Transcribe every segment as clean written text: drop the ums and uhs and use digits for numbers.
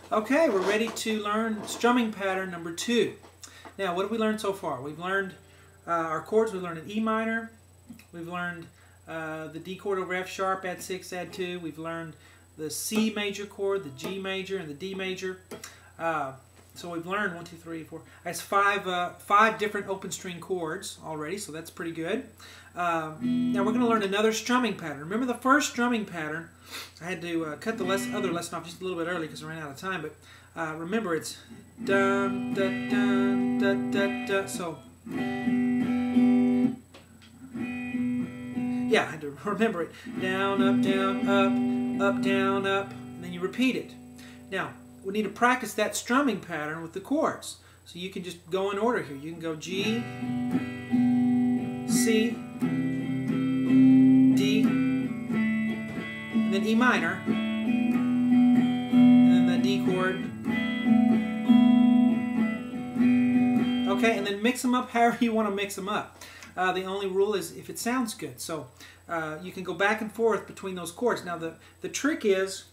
Okay, we're ready to learn strumming pattern number 2. Now, what have we learned so far? We've learned our chords. We've learned an E minor. We've learned the D chord over F sharp, add 6, add 2. We've learned the C major chord, the G major, and the D major. So we've learned 1, 2, 3, 4. That's five different open string chords already, so that's pretty good. Now we're going to learn another strumming pattern. Remember the first strumming pattern? I had to cut the other lesson off just a little bit early because I ran out of time. But remember, it's dun da dun da da da. So yeah, I had to remember it. Down, up, down, up, and then you repeat it. Now we need to practice that strumming pattern with the chords. So you can just go in order here. You can go G, C, D, and then E minor, and then the D chord. Okay, and then mix them up however you want to mix them up. The only rule is if it sounds good. So you can go back and forth between those chords. Now the trick is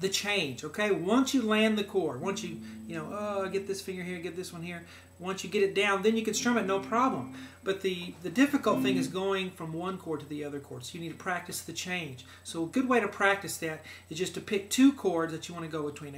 the change, okay? Once you land the chord, once you oh, I get this finger here, get this one here. Once you get it down, then you can strum it, no problem. But the difficult thing is going from one chord to the other chord. So you need to practice the change. So a good way to practice that is just to pick two chords that you want to go between.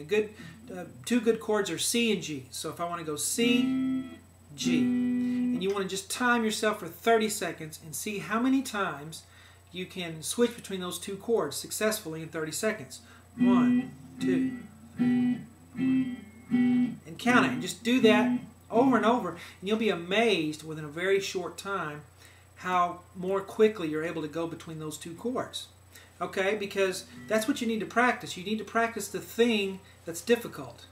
Two good chords are C and G. So if I want to go C, G, and you want to just time yourself for 30 seconds and see how many times you can switch between those two chords successfully in 30 seconds. 1, 2, 3, and count it. And just do that over and over, and you'll be amazed within a very short time how more quickly you're able to go between those two chords. Okay, because that's what you need to practice. You need to practice the thing that's difficult.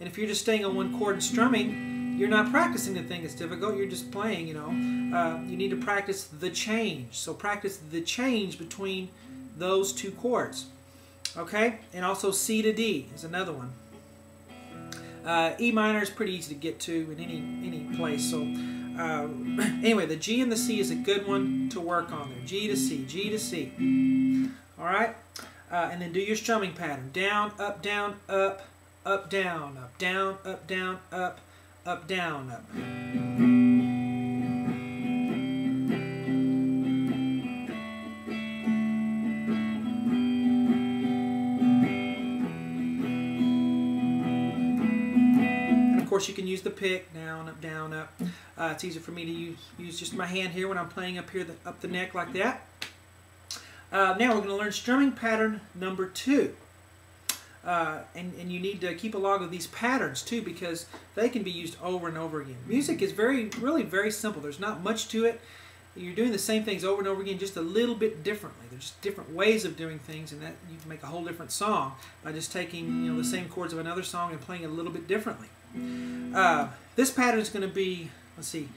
And if you're just staying on one chord and strumming, you're not practicing the thing that's difficult. You're just playing, You need to practice the change. So practice the change between those two chords. Okay, and also C to D is another one. E minor is pretty easy to get to in any place. So anyway, the G and the C is a good one to work on there. G to C, G to C. All right, and then do your strumming pattern: down, up, down, up, up, down, up, down, up, down, up, up, down, up. Of course, you can use the pick, down, up, down, up. It's easier for me to use just my hand here when I'm playing up here, up the neck like that. Now we're going to learn strumming pattern number 2. And you need to keep a log of these patterns too, because they can be used over and over again. Music is really very simple. There's not much to it. You're doing the same things over and over again, just a little bit differently. There's just different ways of doing things, and that you can make a whole different song by just taking the same chords of another song and playing it a little bit differently. This pattern is going to be, let's see,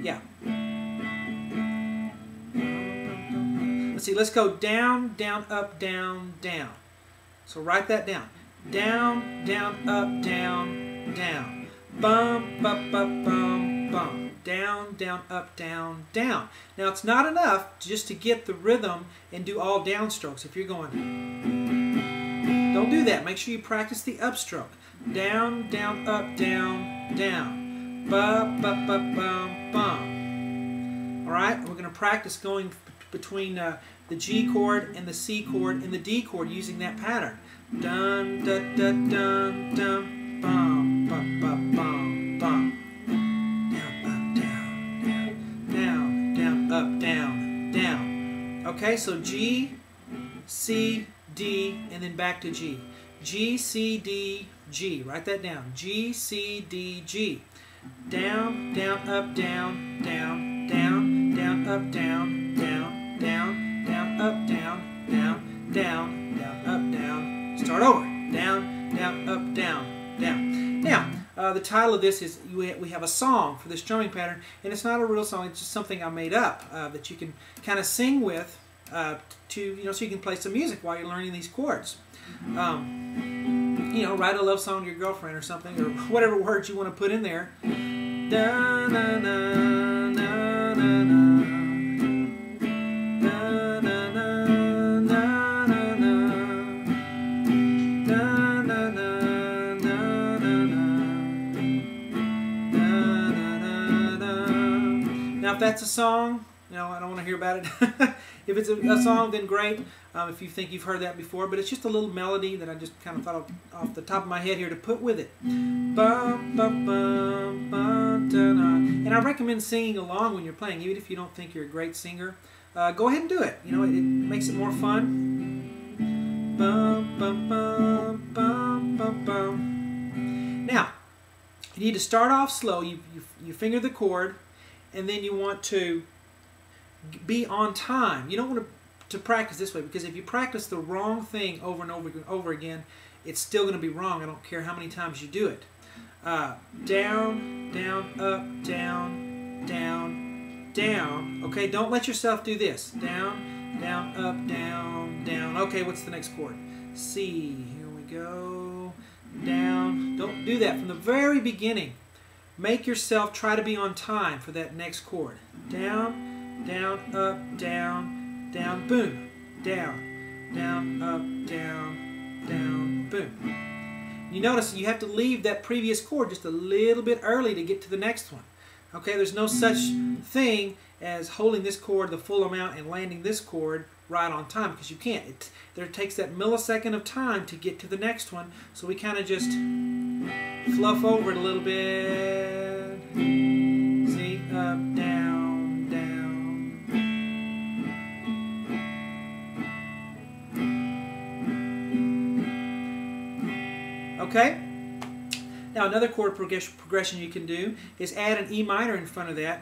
yeah. Let's see, let's go down, down, up, down, down. So write that down. Down, down, up, down, down. Bum, bum, bum, bum, bum. Down, down, up, down, down. Now it's not enough just to get the rhythm and do all downstrokes. If you're going, don't do that. Make sure you practice the upstroke. Down, down, up, down, down. Ba, ba, ba, bum, bum. All right, we're going to practice going between the G chord and the C chord and the D chord using that pattern. Dun, da, da, dun, dun, bum, bum, bum, bum, bum. Down, up, down, down, down, up, down, down. Okay, so G, C, D, and then back to G. G, C, D, G. Write that down. G, C, D, G. Down, down, up, down, down, down, down, up, down, down, down, down, up, down, down, down, down, up, down. Start over. Down, down, up, down, down. Now, the title of this is, we have a song for this strumming pattern, and it's not a real song, it's just something I made up that you can kind of sing with so you can play some music while you're learning these chords. Write a love song to your girlfriend or something, or whatever words you want to put in there. Da, na, na, na, na, na. Da, na, na, na. if that's a song, you know, I don't want to hear about it. If it's a song, then great. If you think you've heard that before, but it's just a little melody that I just kind of thought of off the top of my head here to put with it. Bum, bum, bum, bum, and I recommend singing along when you're playing, even if you don't think you're a great singer. Go ahead and do it. You know, it makes it more fun. Bum, bum, bum, bum, bum, bum. Now, you need to start off slow. You finger the chord, and then you want to be on time. You don't want to practice this way, because if you practice the wrong thing over and over again, it's still going to be wrong. I don't care how many times you do it. Down, down, up, down, down, down. Okay, don't let yourself do this. Down, down, up, down, down. Okay, what's the next chord? C. Here we go. Down. Don't do that from the very beginning. Make yourself try to be on time for that next chord. Down, down, up, down, down, boom. Down, down, up, down, down, boom. You notice you have to leave that previous chord just a little bit early to get to the next one. Okay, there's no such thing as holding this chord the full amount and landing this chord right on time, because you can't. There takes that millisecond of time to get to the next one, so we kind of just fluff over it a little bit. See, up, down, down. Okay? Now another chord progression you can do is add an E minor in front of that.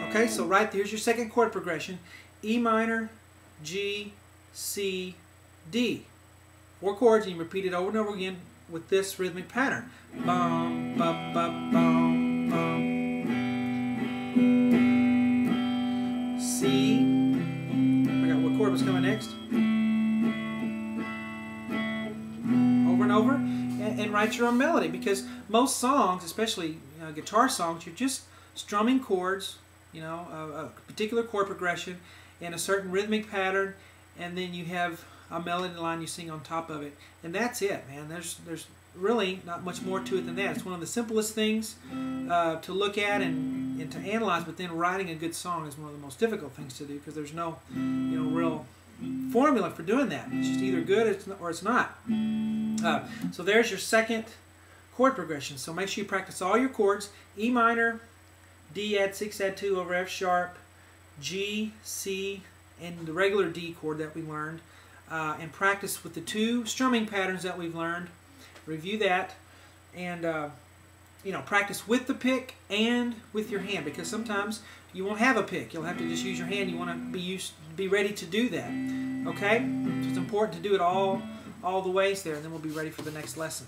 Okay, so here's your second chord progression. E minor, G, C, D. 4 chords, and you repeat it over and over again with this rhythmic pattern. Bum, bum, bum, bum, bum. C. I forgot what chord was coming next. Over and over, and write your own melody, because most songs, especially guitar songs, you're just strumming chords, you know, a particular chord progression in a certain rhythmic pattern, and then you have a melody line you sing on top of it, and that's it, man. There's really not much more to it than that. It's one of the simplest things to look at and to analyze, but then writing a good song is one of the most difficult things to do, because there's no, you know, real formula for doing that. It's just either good or it's not. So there's your second chord progression. So make sure you practice all your chords. E minor, D add 6 add 2 over F sharp, G, C, and the regular D chord that we learned, and practice with the 2 strumming patterns that we've learned. Review that, and you know, practice with the pick and with your hand, because sometimes you won't have a pick. You'll have to just use your hand. You want to be ready to do that. Okay, so it's important to do it all the ways there, and then we'll be ready for the next lesson.